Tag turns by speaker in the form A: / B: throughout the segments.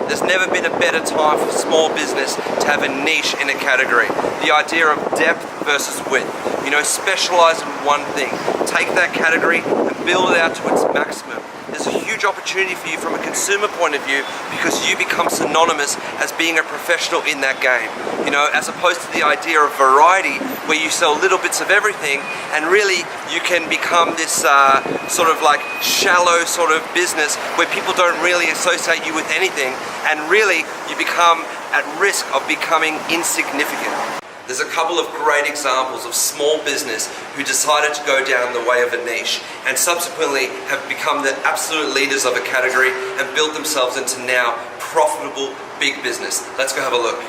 A: There's never been a better time for small business to have a niche in a category. The idea of depth versus width. You know, specialize in one thing. Take that category and build it out to its maximum. There's a huge opportunity for you from a consumer point of view because you become synonymous as being a professional in that game. You know, as opposed to the idea of variety where you sell little bits of everything and really you can become this sort of like shallow sort of business where people don't really associate you with anything and really you become at risk of becoming insignificant. There's a couple of great examples of small business who decided to go down the way of a niche and subsequently have become the absolute leaders of a category and built themselves into now profitable big business. Let's go have a look.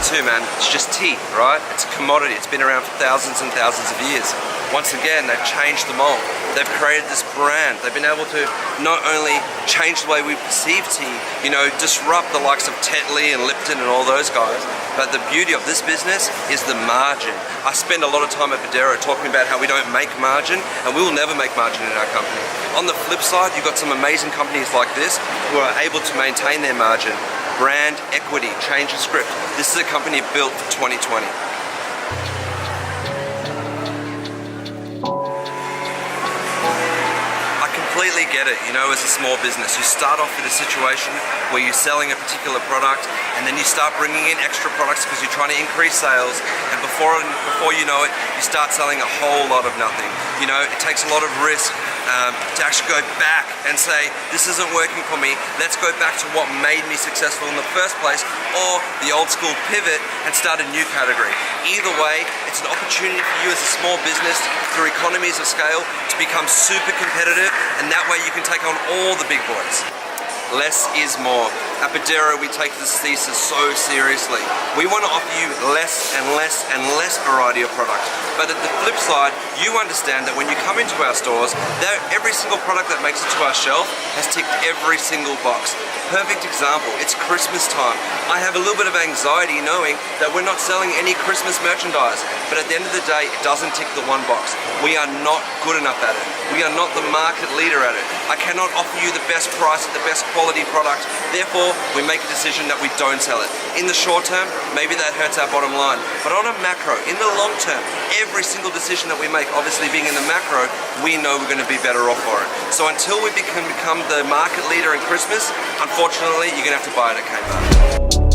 A: Tea, man, it's just tea, right? It's a commodity. It's been around for thousands and thousands of years. Once again, they've changed the mold. They've created this brand. They've been able to not only change the way we perceive tea, you know, disrupt the likes of Tetley and Lipton and all those guys, but the beauty of this business is the margin. I spend a lot of time at Bodero talking about how we don't make margin, and we will never make margin in our company. On the flip side, you've got some amazing companies like this who are able to maintain their margin. Brand equity, change the script. This is a company built for 2020. I completely get it, you know, as a small business. You start off with a situation where you're selling a particular product and then you start bringing in extra products because you're trying to increase sales, and before you know it, you start selling a whole lot of nothing. You know, it takes a lot of risk to actually go back and say, this isn't working for me, let's go back to what made me successful in the first place, or the old school pivot and start a new category. Either way, it's an opportunity for you as a small business through economies of scale to become super competitive, and that way you can take on all the big boys. Less is more. At Bodero, we take this thesis so seriously. We want to offer you less and less and less variety of product. But at the flip side, you understand that when you come into our stores, every single product that makes it to our shelf has ticked every single box. Perfect example, it's Christmas time. I have a little bit of anxiety knowing that we're not selling any Christmas merchandise, but at the end of the day, it doesn't tick the one box. We are not good enough at it. We are not the market leader at it. I cannot offer you the best price at the best quality product. Therefore, we make a decision that we don't sell it. In the short term, maybe that hurts our bottom line. But on a macro, in the long term, every single decision that we make, obviously being in the macro, we know we're going to be better off for it. So until we can become the market leader in Christmas, unfortunately, you're going to have to buy it at Kmart.